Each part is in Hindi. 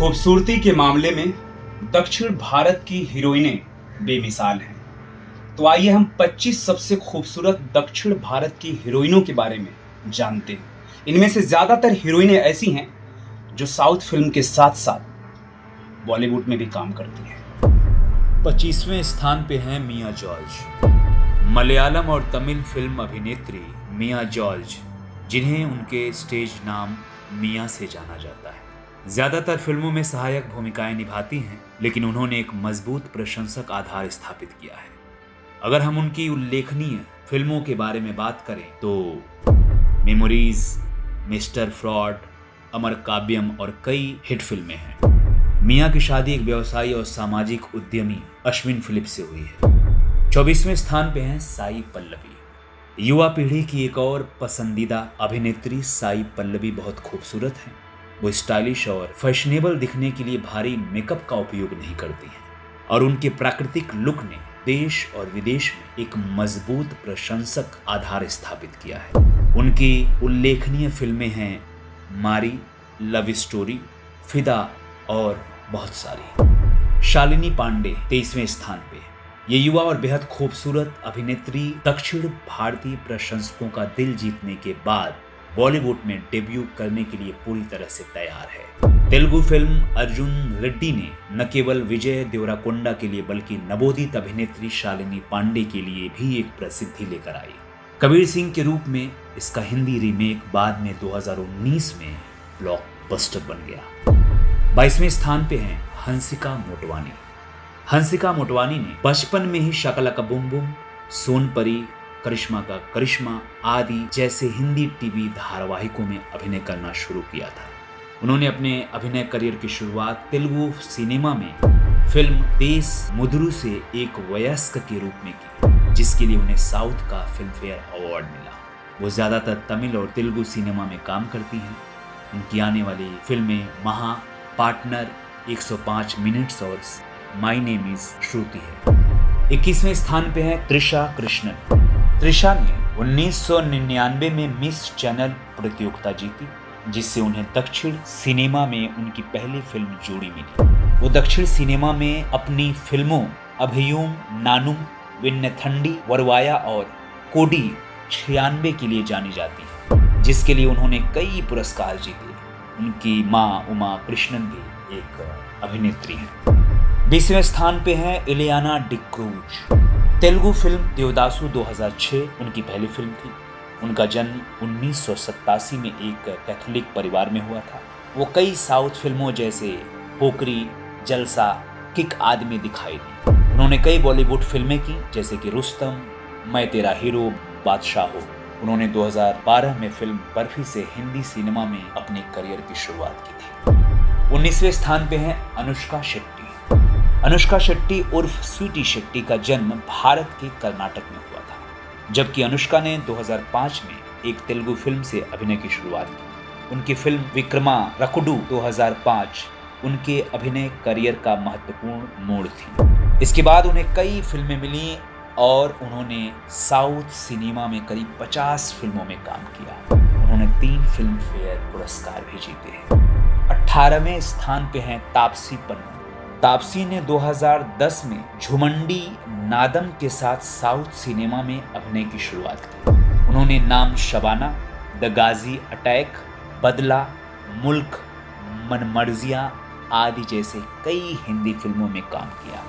खूबसूरती के मामले में दक्षिण भारत की हीरोइनें बेमिसाल हैं। तो आइए हम 25 सबसे खूबसूरत दक्षिण भारत की हीरोइनों के बारे में जानते हैं। इनमें से ज़्यादातर हीरोइनें ऐसी हैं जो साउथ फिल्म के साथ साथ बॉलीवुड में भी काम करती हैं। 25वें स्थान पे हैं मिया जॉर्ज। मलयालम और तमिल फिल्म अभिनेत्री मिया जॉर्ज, जिन्हें उनके स्टेज नाम मिया से जाना जाता है, ज्यादातर फिल्मों में सहायक भूमिकाएं निभाती हैं, लेकिन उन्होंने एक मजबूत प्रशंसक आधार स्थापित किया है। अगर हम उनकी उल्लेखनीय फिल्मों के बारे में बात करें तो मेमोरीज, मिस्टर फ्रॉड, अमर काव्यम और कई हिट फिल्में हैं। मिया की शादी एक व्यवसायी और सामाजिक उद्यमी अश्विन फिलिप से हुई है। 24वें स्थान पे हैं साई पल्लवी। युवा पीढ़ी की एक और पसंदीदा अभिनेत्री साई पल्लवी बहुत खूबसूरत हैं। वो स्टाइलिश और फैशनेबल दिखने के लिए भारी मेकअप का उपयोग नहीं करती हैं, और उनके प्राकृतिक लुक ने देश और विदेश में एक मजबूत प्रशंसक आधार स्थापित किया है। उनकी उल्लेखनीय फिल्में हैं मारी, लव स्टोरी, फिदा और बहुत सारी। शालिनी पांडे 23वें स्थान पे। ये युवा और बेहद खूबसूरत अभिनेत्री दक्षिण भारतीय प्रशंसकों का दिल जीतने के बाद बॉलीवुड में डेब्यू करने के लिए पूरी तरह से तैयार है। तेलुगु फिल्म अर्जुन रेड्डी ने न केवल विजय देवराकोंडा के लिए बल्कि नवोदित अभिनेत्री शालिनी पांडे के लिए भी एक प्रसिद्धि लेकर आई। कबीर सिंह के रूप में इसका हिंदी रीमेक बाद में 2019 में ब्लॉकबस्टर बन गया। 22वें स्थान पे हैं हंसिका मोटवानी। हंसिका मोटवानी ने बचपन में ही शकला का बुम बुम, सोनपरी, करिश्मा का करिश्मा आदि जैसे हिंदी टीवी धारावाहिकों में अभिनय करना शुरू किया था। उन्होंने अपने अभिनय करियर की शुरुआत तेलुगु सिनेमा में फिल्म देश मुदुरु से एक वयस्क के रूप में की, जिसके लिए उन्हें साउथ का फिल्म फेयर अवार्ड मिला। वो ज्यादातर तमिल और तेलुगु सिनेमा में काम करती हैं। उनकी आने वाली फिल्में महा, पार्टनर, 105 मिनट्स और माय नेम इज श्रुति है। 21वें स्थान पे है त्रिशा कृष्णन। त्रिशा ने 1999 में मिस चैनल प्रतियोगिता जीती, जिससे उन्हें दक्षिण सिनेमा में उनकी पहली फिल्म जोड़ी मिली। वो दक्षिण सिनेमा में अपनी फिल्मों अभयुम नानुम, विन्नथंडी वरवाया और कोडी 96 के लिए जानी जाती है, जिसके लिए उन्होंने कई पुरस्कार जीते। उनकी माँ उमा कृष्णन भी एक अभिनेत्री हैं। 20वें स्थान पे है इलियाना डिक्रूज। तेलुगु फिल्म देवदासु 2006 उनकी पहली फिल्म थी। उनका जन्म 1987 में एक कैथोलिक परिवार में हुआ था। वो कई साउथ फिल्मों जैसे पोकरी, जलसा, किक आदि में दिखाई दी। उन्होंने कई बॉलीवुड फिल्में की जैसे कि रुस्तम, मैं तेरा हीरो, बादशाह हो। उन्होंने 2012 में फिल्म बर्फी से हिंदी सिनेमा में अपने करियर की शुरुआत की थी। 19वें स्थान पे है अनुष्का शेट्टी। अनुष्का शेट्टी उर्फ स्वीटी शेट्टी का जन्म भारत के कर्नाटक में हुआ था, जबकि अनुष्का ने 2005 में एक तेलुगु फिल्म से अभिनय की शुरुआत की। उनकी फिल्म विक्रमा रकुडू 2005 उनके अभिनय करियर का महत्वपूर्ण मोड़ थी। इसके बाद उन्हें कई फिल्में मिली और उन्होंने साउथ सिनेमा में करीब 50 फिल्मों में काम किया। उन्होंने 3 फिल्म फेयर पुरस्कार भी जीते हैं। 18वें स्थान पे हैं तापसी पन्नू। तापसी ने 2010 में झुमंडी नादम के साथ साउथ सिनेमा में अभिनय की शुरुआत की। उन्होंने नाम शबाना, द गाजी अटैक, बदला, मुल्क, मनमर्जियां आदि जैसे कई हिंदी फिल्मों में काम किया।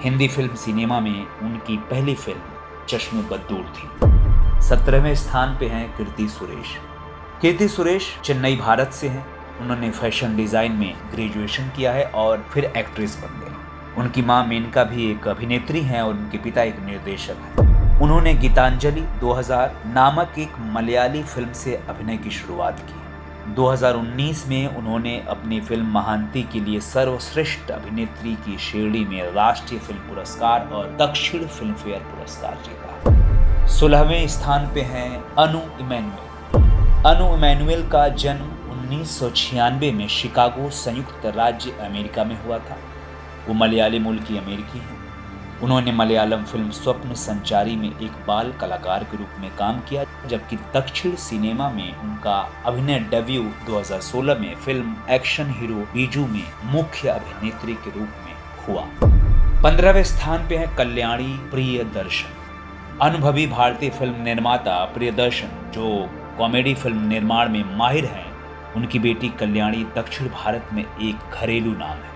हिंदी फिल्म सिनेमा में उनकी पहली फिल्म चश्मे बद्दूर थी। 17वें स्थान पे हैं कीर्ति सुरेश। कीर्ति सुरेश चेन्नई भारत से हैं। उन्होंने फैशन डिजाइन में ग्रेजुएशन किया है और फिर एक्ट्रेस बन गई। उनकी मां मेनका भी एक अभिनेत्री हैं और उनके पिता एक निर्देशक हैं। उन्होंने गीतांजलि 2000 नामक एक मलयाली फिल्म से अभिनय की शुरुआत की। 2019 में उन्होंने अपनी फिल्म महांती के लिए सर्वश्रेष्ठ अभिनेत्री की श्रेणी में राष्ट्रीय फिल्म पुरस्कार और दक्षिण फिल्म फेयर पुरस्कार जीता। 16वें स्थान पे हैं अनु इमैनुअल। अनु इमैनुअल का जन्म 1996 में शिकागो, संयुक्त राज्य अमेरिका में हुआ था। वो मलयाली मूल की अमेरिकी हैं। उन्होंने मलयालम फिल्म स्वप्न संचारी में एक बाल कलाकार के रूप में काम किया, जबकि दक्षिण सिनेमा में उनका अभिनय डेब्यू 2016 में फिल्म एक्शन हीरो बीजू में मुख्य अभिनेत्री के रूप में हुआ। 15वें स्थान पे है कल्याणी प्रियदर्शन। अनुभवी भारतीय फिल्म निर्माता प्रियदर्शन, जो कॉमेडी फिल्म निर्माण में माहिर हैं, उनकी बेटी कल्याणी दक्षिण भारत में एक घरेलू नाम है।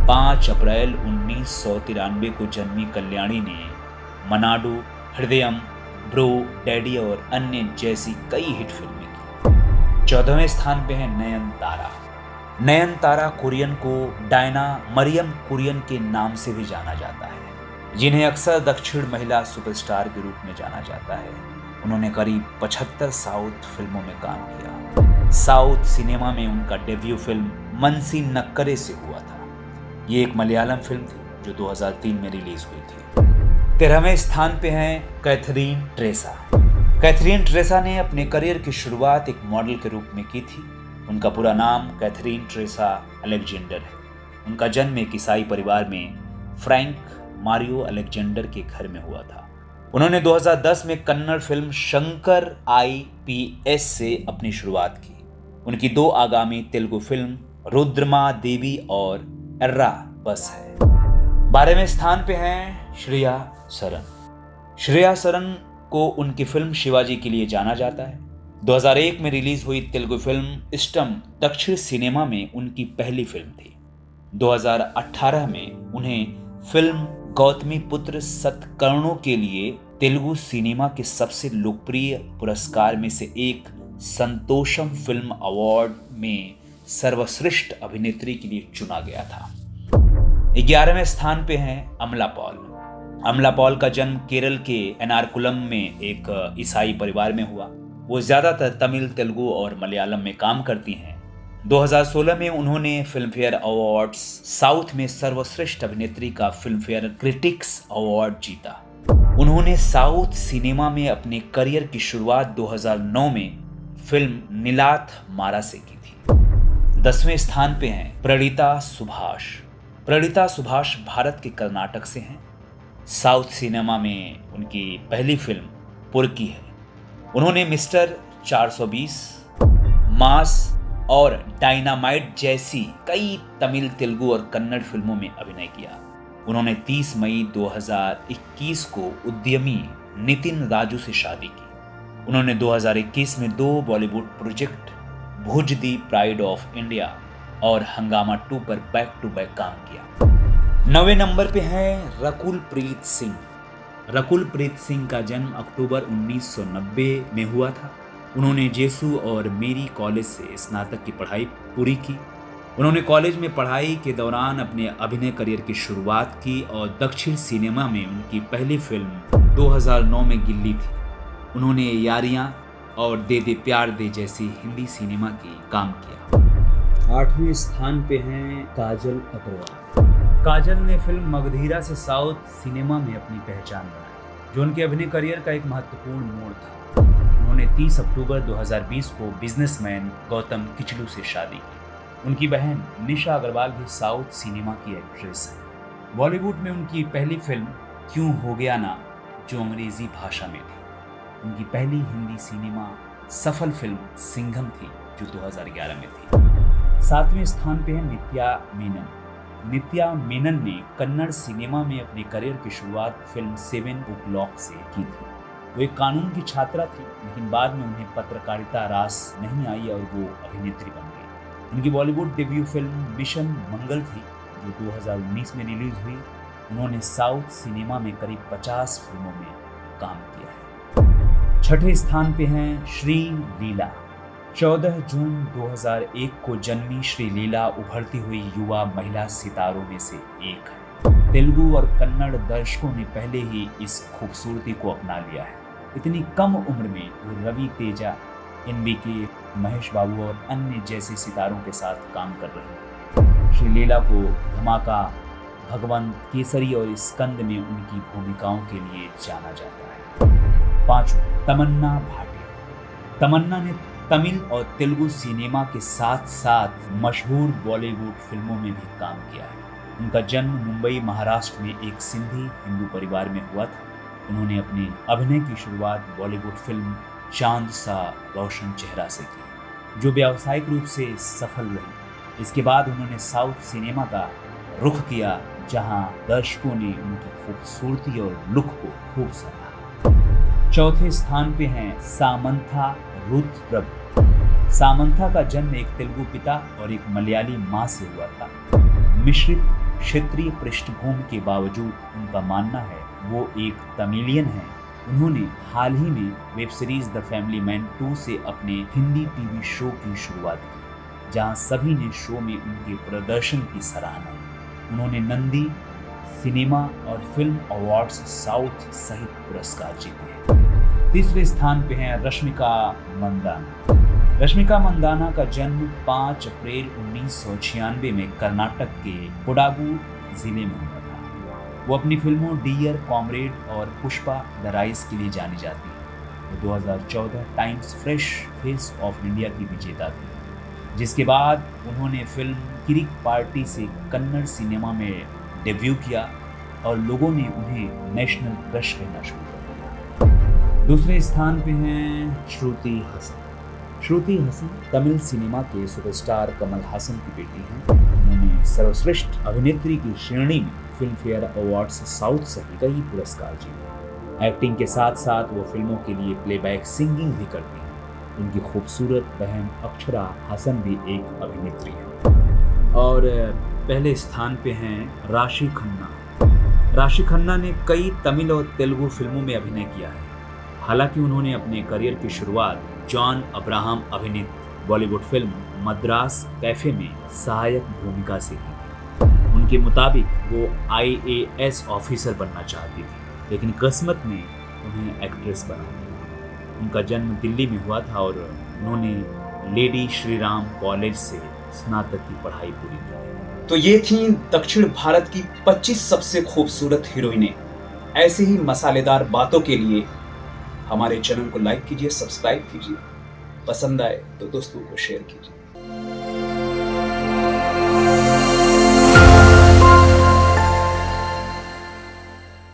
5 अप्रैल 1993 को जन्मी कल्याणी ने मनाडू, हृदयम, ब्रो, डैडी और अन्य जैसी कई हिट फिल्में की। 14वें स्थान पे है नयनतारा। नयनतारा कुरियन को डायना मरियम कुरियन के नाम से भी जाना जाता है, जिन्हें अक्सर दक्षिण महिला सुपरस्टार के रूप में जाना जाता है। उन्होंने करीब 75 साउथ फिल्मों में काम किया। साउथ सिनेमा में उनका डेब्यू फिल्म मनसी नक्करे से हुआ था। ये एक मलयालम फिल्म थी जो 2003 में रिलीज हुई थी। 13वें स्थान पे हैं कैथरीन ट्रेसा। कैथरीन ट्रेसा ने अपने करियर की शुरुआत एक मॉडल के रूप में की थी। उनका पूरा नाम कैथरीन ट्रेसा अलेक्जेंडर है। उनका जन्म एक ईसाई परिवार में फ्रैंक मारियो अलेक्जेंडर के घर में हुआ था। उन्होंने 2010 में कन्नड़ फिल्म शंकर IPS से अपनी शुरुआत की। उनकी 2 आगामी तेलुगु फिल्म रुद्रमा देवी और एर्रा बस है। 12वें स्थान पे हैं श्रेया सरन। श्रेया सरन को उनकी फिल्म शिवाजी के लिए जाना जाता है। 2001 में रिलीज हुई तेलुगु फिल्म इष्टम दक्षिण सिनेमा में उनकी पहली फिल्म थी। 2018 में उन्हें फिल्म गौतमीपुत्र सत्कर्णों के लिए तेलुगु सिनेमा के सबसे लोकप्रिय पुरस्कार में से एक संतोषम फिल्म अवार्ड में सर्वश्रेष्ठ अभिनेत्री के लिए चुना गया था। 11वें स्थान पे हैं अमला पॉल। अमला पॉल का जन्म केरल के एर्नाकुलम में एक ईसाई परिवार में हुआ। वो ज्यादातर तमिल, तेलुगु और मलयालम में काम करती हैं। 2016 में उन्होंने फिल्मफेयर अवार्ड्स साउथ में सर्वश्रेष्ठ अभिनेत्री का फिल्मफेयर क्रिटिक्स अवार्ड जीता। उन्होंने साउथ सिनेमा में अपने करियर की शुरुआत 2009 में फिल्म नीलाथ मारा से की थी। 10वें स्थान पे हैं प्रणीता सुभाष। प्रणीता सुभाष भारत के कर्नाटक से हैं। साउथ सिनेमा में उनकी पहली फिल्म पुरकी है। उन्होंने मिस्टर 420, मास और डायनामाइट जैसी कई तमिल, तेलुगु और कन्नड़ फिल्मों में अभिनय किया। उन्होंने 30 मई 2021 को उद्यमी नितिन राजू से शादी की। उन्होंने 2021 में 2 Bollywood project Bhuj the pride of India और हंगामा 2 पर बैक टू बैक काम किया। 9वें नंबर पे हैं रकुल प्रीत सिंह। रकुल प्रीत सिंह का जन्म अक्टूबर 1990 में हुआ था। उन्होंने जेसू और मेरी कॉलेज से स्नातक की पढ़ाई पूरी की। उन्होंने कॉलेज में पढ़ाई के दौरान अपने अभिनय करियर की शुरुआत की और दक्षिण सिनेमा में उनकी पहली फिल्म 2009 में गिल्ली थी। उन्होंने यारियां और दे दे प्यार दे जैसी हिंदी सिनेमा की काम किया। 8वें स्थान पे हैं काजल अग्रवाल। काजल ने फिल्म मगधीरा से साउथ सिनेमा में अपनी पहचान बनाई, जो उनके अभिनय करियर का एक महत्वपूर्ण मोड़ था। उन्होंने 30 अक्टूबर 2020 को बिजनेसमैन गौतम किचलू से शादी की। उनकी बहन निशा अग्रवाल भी साउथ सिनेमा की एक्ट्रेस है। बॉलीवुड में उनकी पहली फिल्म क्यों हो गया ना, जो अंग्रेजी भाषा में थी। उनकी पहली हिंदी सिनेमा सफल फिल्म सिंघम थी, जो 2011 में थी। 7वें स्थान पे है नित्या मेनन। नित्या मेनन ने कन्नड़ सिनेमा में अपने करियर की शुरुआत फिल्म 7 o'clock से की थी। वो एक कानून की छात्रा थी, लेकिन बाद में उन्हें पत्रकारिता रास नहीं आई और वो अभिनेत्री बन गई। उनकी बॉलीवुड डेब्यू फिल्म मिशन मंगल थी, जो 2019 में रिलीज हुई। उन्होंने साउथ सिनेमा में करीब 50 फिल्मों में काम किया है। 6ठे स्थान पे हैं श्री लीला। 14 जून 2001 को जन्मी श्री लीला उभरती हुई युवा महिला सितारों में से एक है। तेलुगु और कन्नड़ दर्शकों ने पहले ही इस खूबसूरती को अपना लिया है। इतनी कम उम्र में वो रवि तेजा, NBK, महेश बाबू और अन्य जैसे सितारों के साथ काम कर रहे हैं। श्री लीला को धमाका, भगवंत, केसरी और स्कंद में उनकी भूमिकाओं के लिए जाना जाता है। 5वां तमन्ना भाटिया। तमन्ना ने तमिल और तेलुगु सिनेमा के साथ साथ मशहूर बॉलीवुड फिल्मों में भी काम किया है। उनका जन्म मुंबई महाराष्ट्र में एक सिंधी हिंदू परिवार में हुआ था। उन्होंने अपने अभिनय की शुरुआत बॉलीवुड फिल्म चांद सा रोशन चेहरा से की, जो व्यावसायिक रूप से सफल रही। इसके बाद उन्होंने साउथ सिनेमा का रुख किया, जहां दर्शकों ने उनकी खूबसूरती और लुक को खूब सराहा। चौथे स्थान पे हैं सामंथा रुथ प्रभु। सामंथा का जन्म एक तेलुगु पिता और एक मलयाली मां से हुआ था। मिश्रित क्षेत्रीय पृष्ठभूमि के बावजूद उनका मानना है वो एक तमिलियन है। उन्होंने हाल ही में web series the family man 2 से अपने हिंदी टीवी शो की शुरुआत की, जहां सभी ने शो में उनके प्रदर्शन की सराहना की। उन्होंने नंदी, सिनेमा और फिल्म अवार्ड्स साउथ सहित पुरस्कार जीते हैं। तीसरे स्थान पे हैं रश्मिका मंदाना। रश्मिका मंदाना का जन्म 5 अप्रैल 1996 में कर्नाटक के कोडागु जिले में हुआ था। वो अपनी फिल्मों डियर, कॉमरेड और पुष्पा द राइज के लिए जानी जाती है। वो 2014 times fresh face of India की विजेता थी, जिसके बाद उन्होंने फिल्म किरिक पार्टी से कन्नड़ सिनेमा में डेब्यू किया और लोगों ने उन्हें नेशनल क्रश कहना शुरू कर दिया। दूसरे स्थान पे हैं श्रुति हसन। श्रुति हसन तमिल सिनेमा के सुपरस्टार कमल हासन की बेटी हैं। उन्होंने सर्वश्रेष्ठ अभिनेत्री की श्रेणी में फिल्म फेयर अवार्ड्स साउथ सहित कई पुरस्कार जीते। एक्टिंग के साथ साथ वो फिल्मों के लिए प्लेबैक सिंगिंग भी करती हैं। उनकी खूबसूरत बहन अक्षरा हसन भी एक अभिनेत्री है। और पहले स्थान पे हैं राशि खन्ना। राशि खन्ना ने कई तमिल और तेलुगु फिल्मों में अभिनय किया है। हालांकि उन्होंने अपने करियर की शुरुआत जॉन अब्राहम अभिनीत बॉलीवुड फिल्म मद्रास कैफे में सहायक भूमिका से की। उनके मुताबिक वो IAS ऑफिसर बनना चाहती थी, लेकिन किस्मत ने उन्हें एक्ट्रेस बना दिया। उनका जन्म दिल्ली में हुआ था और उन्होंने लेडी श्री राम कॉलेज से स्नातक की पढ़ाई पूरी की। तो ये थी दक्षिण भारत की 25 सबसे खूबसूरत हीरोइनें। ऐसे ही मसालेदार बातों के लिए हमारे चैनल को लाइक कीजिए, सब्सक्राइब कीजिए, पसंद आए तो दोस्तों को शेयर कीजिए।